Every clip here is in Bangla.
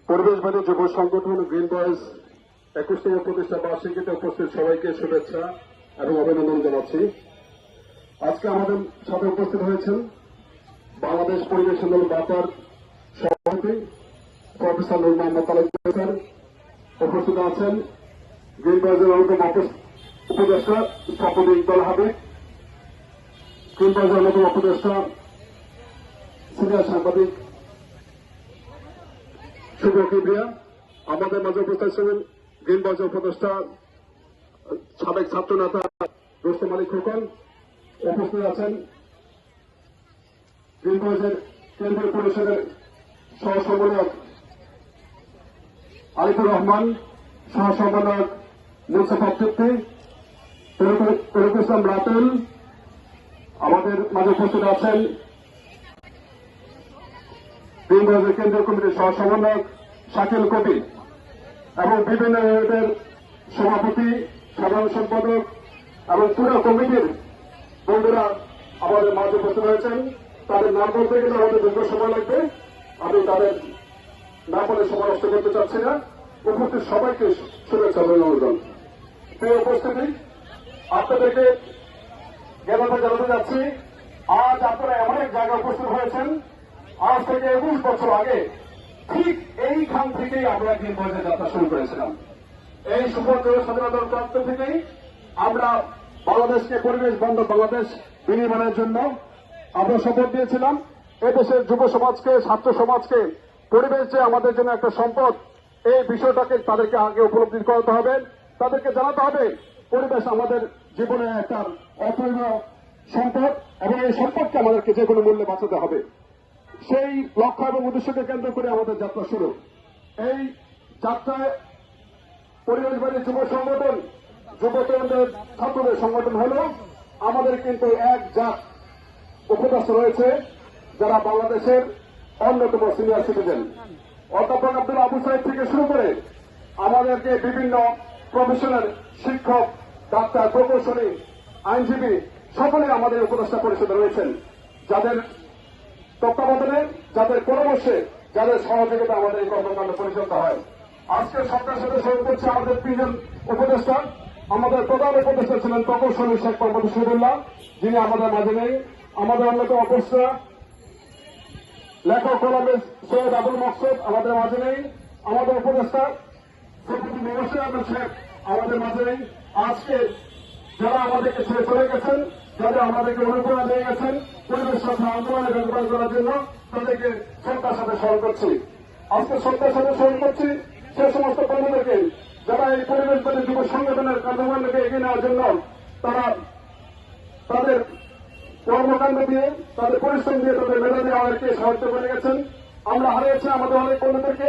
পরিবেশবাদী যুব সংগঠন গ্রিন বয়েজ 21তম প্রতিষ্ঠা বার্ষিকীতে উপস্থিত সবাইকে শুভেচ্ছা এবং অভিনন্দন জানাচ্ছি। আজকে আমাদের সাথে উপস্থিত হয়েছেন বাংলাদেশ পরিবেশ আন্দোলন বাপার সভাপতি প্রফেসর নূর মোহাম্মদ তালুকদার স্যার, উপস্থিত আছেন গ্রিন বয়েজের অন্যতম উপদেষ্টা স্থপতি ইকবাল হাবিব, গ্রিন বয়েজের অন্যতম উপদেষ্টা সিনিয়র সাংবাদিক শুভ কিবরিয়া, আমাদের মাঝে উপস্থিত ছিলেন গ্রিন বয়েজের উপদেষ্টা সাবেক ছাত্র নেতা রুস্তম আলী খোকন, উপস্থিত আছেন গ্রিন বয়েজের কেন্দ্রীয় পরিষদের সহসম্পাদক আরিফুর রহমান, সহসম্পাদক মুস্তফা তৃপ্তি, তরিকুল ইসলাম রাতুল, আমাদের মাঝে উপস্থিত আছেন গ্রিন বয়েজের কেন্দ্রীয় কমিটির সহসম্পাদক শাকিল কবির এবং বিভিন্ন ইউনিটের সভাপতি, সাধারণ সম্পাদক এবং পুরো কমিটির বন্ধুরা আমাদের মাঝে উপস্থিত হয়েছেন। তাদের নাম বলতে গেলে আমাদের দীর্ঘ সময় লাগবে, আমি তাদের না বলে সময় নষ্ট করতে চাচ্ছি না। উপস্থিত সবাইকে শুভেচ্ছা অভিনন্দন। প্রিয় উপস্থিতি, আপনাদেরকে জ্ঞাপন জানাতে যাচ্ছি, আজ আপনারা এমন এক জায়গায় উপস্থিত হয়েছেন, আজ থেকে 21 বছর আগে ঠিক এইখান থেকেই আমরা গ্রিন বয়েজের যাত্রা শুরু করেছিলাম। এই সুপর্যয় স্বাধীনতার প্রান্ত থেকেই আমরা বাংলাদেশকে পরিবেশ বান্ধব বাংলাদেশ বিনির্মাণের জন্য আমরা শপথ দিয়েছিলাম। এদেশের যুব সমাজকে, ছাত্র সমাজকে পরিবেশ যে আমাদের জন্য একটা সম্পদ, এই বিষয়টাকে তাদেরকে আগে উপলব্ধি করতে হবে, তাদেরকে জানাতে হবে পরিবেশ আমাদের জীবনের একটা অপরিমেয় সম্পদ এবং এই সম্পদকে আমাদেরকে যে কোনো মূল্যে বাঁচাতে হবে। সেই লক্ষ্য এবং উদ্দেশ্যকে কেন্দ্র করে আমাদের যাত্রা শুরু। এই যাত্রায় পরিবেশবাদী যুব সংগঠন, যুব তরুণদের, ছাত্রদের সংগঠন হল আমাদের কিন্তু এক জাত উপদেষ্টা রয়েছে যারা বাংলাদেশের অন্যতম সিনিয়র সিটিজেন। অধ্যাপক আব্দুল আবু সাইদ থেকে শুরু করে আমাদেরকে বিভিন্ন প্রফেশনাল শিক্ষক, ডাক্তার, প্রকৌশলী, আইনজীবী সকলে আমাদের উপদেষ্টা পরিষদে রয়েছেন, যাদের তত্ত্বাবধানে, যাদের পরামর্শে, যাদের সহযোগিতা আমাদের এই কর্মকাণ্ড পরিচালিত হয়। আজকের সরকারের সাথে শুরু করছে আমাদের তিনজন উপদেষ্টা। আমাদের প্রধান উপদেষ্টা ছিলেন প্রকৌশলী শেখ মোহাম্মদ শহীদুল্লাহ, যিনি আমাদের মাঝে নেই। আমাদের অন্যতম উপদেষ্টা লেখক কলামিস্ট সৈয়দ আবুল মকসুদ আমাদের মাঝে নেই। আমাদের উপদেষ্টা সভাপতি মুবাশশির আহমেদ শেখ আমাদের মাঝে নেই। আজকে যারা আমাদেরকে ছেড়ে চলে গেছেন, যারা আমাদেরকে অনুপ্রেরণা দিয়ে গেছেন পরিবেশ রক্ষা আন্দোলনে যোগদান করার জন্য, তাদেরকে শ্রদ্ধার সাথে স্মরণ করছি। আজকে শ্রদ্ধার সাথে স্মরণ করছি সে সমস্ত কর্মীদেরকে যারা এই পরিবেশবাদী যুব সংগঠনের কর্মকাণ্ডকে এগিয়ে নেওয়ার জন্য তারা তাদের কর্মকাণ্ড দিয়ে, তাদের পরিশ্রম দিয়ে, তাদের মেধা দিয়ে আমাদেরকে সাহায্য করে গেছেন। আমরা হারিয়েছি আমাদের অনেক কর্মীদেরকে,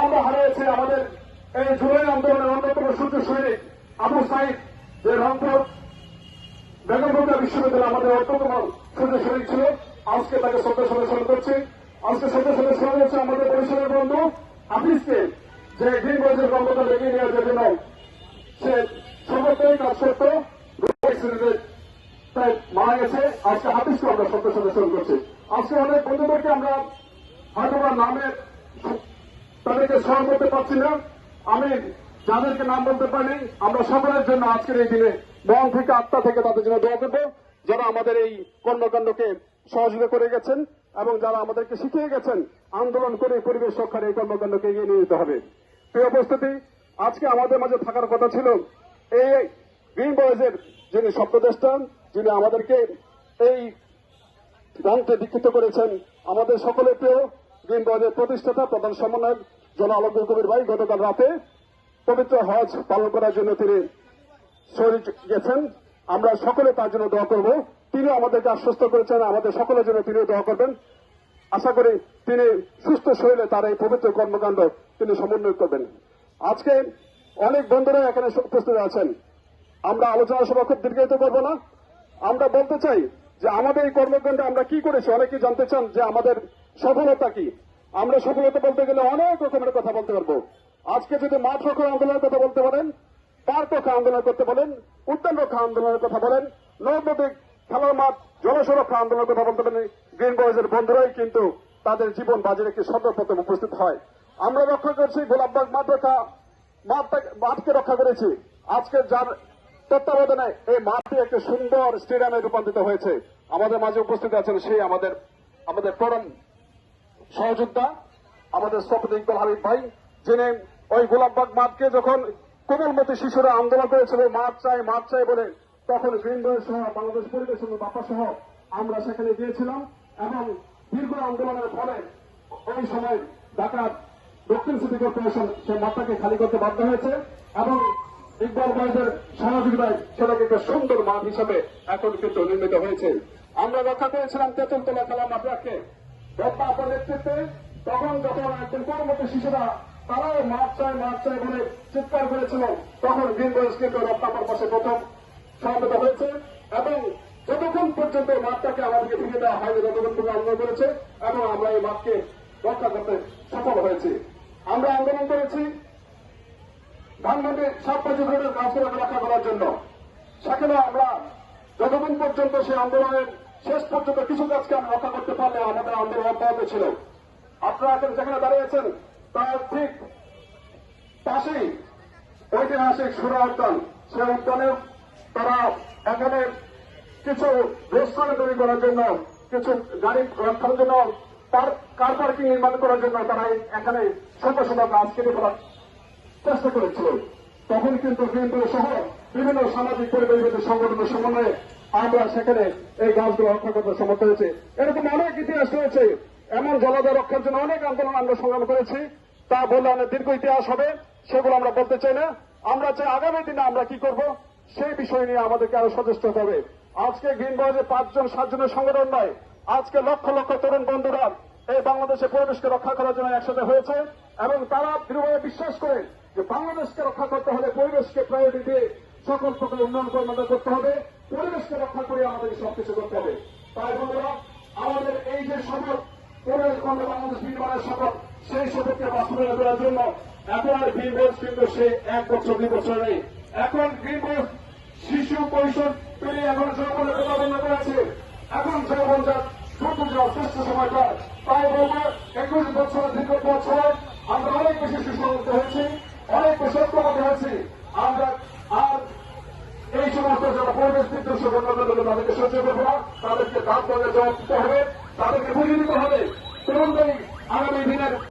আমরা হারিয়েছি আমাদের এই জুলাই আন্দোলনের অন্যতম সূর্য সৈনিক আবু সাইদ, যে রংপুর বেগম রোকেয়া বিশ্ববিদ্যালয় আমাদের অন্যতম সূর্য সৈনিক ছিল। আজকে তাকে শ্রদ্ধার সাথে স্মরণ করছি। আজকে শ্রদ্ধার সাথে স্মরণ হচ্ছে আমাদের পরিসরের বন্ধু হাফিজকে, যে গ্রিন বয়েজের কর্মকাণ্ড এগিয়ে নেওয়ার জন্য সে সর্বত্রই কাজ করত, তাই মারা গেছে। আজকে হাফিজকে আমরা শ্রদ্ধার সাথে স্মরণ করছি। আজকে অনেক বন্ধুদেরকে আমরা হয়তো নামে তাদেরকে স্মরণ করতে পারছি না। আমি যাদেরকে নাম বলতে পারিনি, আমরা সকলের জন্য আজকের এই দিনে মন থেকে, আত্মা থেকে তাদের জন্য দোয়া করব, যারা আমাদের এই কর্মকাণ্ডকে সহযোগিতা করে গেছেন এবং যারা আমাদেরকে শিখিয়ে গেছেন আন্দোলন করে পরিবেশ রক্ষার এই কর্মকাণ্ডকে এগিয়ে নিয়ে যেতে হবে। প্রিয় উপস্থিতি, আজকে আমাদের মাঝে থাকার কথা ছিল এই গ্রিন বয়েজের যিনি স্বপ্নদ্রষ্টা, যিনি আমাদেরকে এই গ্রন্থে দীক্ষিত করেছেন, আমাদের সকলের প্রিয় গ্রিন বয়েজের প্রতিষ্ঠাতা, প্রধান সমন্বয়ক জনাব আলমগীর কবির ভাই গতকাল রাতে পবিত্র হজ পালন করার জন্য তিনি শহীদ গেছেন। আমরা সকলে তার জন্য দোয়া করব। তিনি আমাদেরকে আশ্বস্ত করেছেন আমাদের সকলের জন্য তিনিও দোয়া করবেন। আশা করি তিনি সুস্থ শরীরে তার এই পবিত্র কর্মকাণ্ড তিনি সমন্বয় করবেন। আজকে অনেক বন্ধুরা এখানে উপস্থিত আছেন। আমরা আলোচনা সভা খুব দীর্ঘায়িত করব না। আমরা বলতে চাই যে আমাদের এই কর্মকাণ্ডে আমরা কি করেছি, অনেকেই জানতে চান যে আমাদের সফলতা কি। আমরা সফলতা বলতে গেলে অনেক রকমের কথা বলতে পারবো। আজকে যদি মাঠ রক্ষা আন্দোলনের কথা বলতে পারেন, পার্ক রক্ষা আন্দোলন করতে বলেন, উদ্যান রক্ষা আন্দোলনের কথা বলেন, নদী খেলার মাঠ, জলসুরক্ষা আন্দোলনের কথা বলতে পারেন, গ্রিন বয়েজের বন্ধুরাই কিন্তু তাদের জীবন বাজি রেখে সর্বপ্রথম উপস্থিত হয়। আমরা রক্ষা করছি গোলাপবাগ মাঠকে রক্ষা করেছি। আজকে যার তত্ত্বাবধানে এই মাঠটি একটি সুন্দর স্টেডিয়ামে রূপান্তরিত হয়েছে। আমাদের মাঝে উপস্থিত আছেন সেই আমাদের পরম সহযোদ্ধা, আমাদের সফদ ইকবাল হাবিব ভাই, যিনি ওই গোলাপবাগ মাঠকে যখন কোমলমতি শিশুরা আন্দোলন করেছিল মাঠ চাই বলে, তখন গ্রিন বয় সহ বাংলাদেশ পরিবেশ বাপা সহ আমরা সেখানে গিয়েছিলাম এবং দীর্ঘ আন্দোলনের ফলে ওই সময় ঢাকার দক্ষিণ সিটি কর্পোরেশন সেই মাঠটাকে খালি করতে বাধ্য হয়েছে এবং ইকবাল ভাইদের সহযোগিতায় সেটাকে একটা সুন্দর মাঠ হিসাবে এখন কিন্তু নির্মিত হয়েছে। আমরা রক্ষা করেছিলাম তেঁতুলতলা খেলা মাঠটাকে আপনার নেতৃত্বে। তখন যখন একজন কর্মরত শিশুরা তারাও মাঠ চাই বলে চিৎকার করেছিল, তখন গ্রিন বয়েজ কিন্তু রত্নাপার পাশে প্রথম সমবেত হয়েছে এবং যতক্ষণ পর্যন্ত মাঠটাকে আমাদেরকে ফিরে দেওয়া হয়নি ততক্ষণ পর্যন্ত আন্দোলন করেছে এবং আমরা এই মাঠকে রক্ষা করতে সফল হয়েছি। আমরা আন্দোলন করেছি ধানমন্ডি সাতপাজি রোডের কাজগুলোকে রক্ষা করার জন্য। সেখানে আমরা যতক্ষণ পর্যন্ত সেই আন্দোলনের শেষ পর্যন্ত কিছু কাজকে আমরা রক্ষা করতে পারলে আমাদের আন্দোলন অব্যাহত ছিল। আপনারা এখন যেখানে দাঁড়িয়েছেন তার ঠিক পাশেই ঐতিহাসিক সুরা উদ্যান, সেই উদ্যানে তারা এখানে কিছু রেস্টুরেন্ট তৈরি করার জন্য, কিছু গাড়ি রাখার জন্য, কার পার্কিং নির্মাণ করার জন্য তারা এখানে ছোট গাছ কেটে ফেলার চেষ্টা করেছিল। তখন কিন্তু বিএনপি সহ বিভিন্ন সামাজিক পরিবেশ সংগঠনের সমন্বয়ে আমরা সেখানে এই গাছগুলো রক্ষা করতে সমর্থ হয়েছে। এরকম অনেক ইতিহাস রয়েছে। এমন জলাধার রক্ষার জন্য অনেক আন্দোলন আমরা সংগ্রাম করেছি, তা বললে অনেক দীর্ঘ ইতিহাস হবে, সেগুলো আমরা বলতে চাই না। আমরা চাই আগামী দিনে আমরা কি করব সেই বিষয় নিয়ে আমাদেরকে আরো সচেষ্ট হতে হবে। আজকে গ্রিন বয়েজে 5-7 জনের সংগঠন নয়, আজকে লক্ষ লক্ষ তরুণ বন্ধুরা এই বাংলাদেশের পরিবেশকে রক্ষা করার জন্য একসাথে হয়েছে এবং তারা দৃঢ়ভাবে বিশ্বাস করে যে বাংলাদেশকে রক্ষা করতে হলে পরিবেশকে প্রায়োরিটি দিয়ে সকল প্রকার উন্নয়ন কর্মকাণ্ড করতে হবে, পরিবেশকে রক্ষা করে আমাদেরকে সবকিছু করতে হবে। তাই বন্ধুরা, আমাদের এই যে শপথ, পরিবেশ বন্ধ বাংলাদেশ নির্মাণের শপথ, সেই শপথকে বাস্তবায়ন করার জন্য এখন আর গ্রিন বয়েজ কিন্তু সেই 1 বছর 2 বছর নেই। এখন গ্রিন বয়েজ শিশু কৈশোর পেরিয়ে এখন যৌবনের প্রতিবন্ধ করেছে। এখন যৌবন যার দ্রুত যাওয়ার শ্রেষ্ঠ সময়টা। তাই বলবো 21 বছর দীর্ঘ বছর আমরা অনেক বেশি সুসংগত হয়েছি, অনেক বেশি ঐক্যবদ্ধ হয়েছি। আমরা আর এই সমস্ত যারা পরিবেশ বিদ্বেষী ঘটনা তাদেরকে সহ্য করবো না, তাদেরকে দাঁত জবাব দিতে হবে।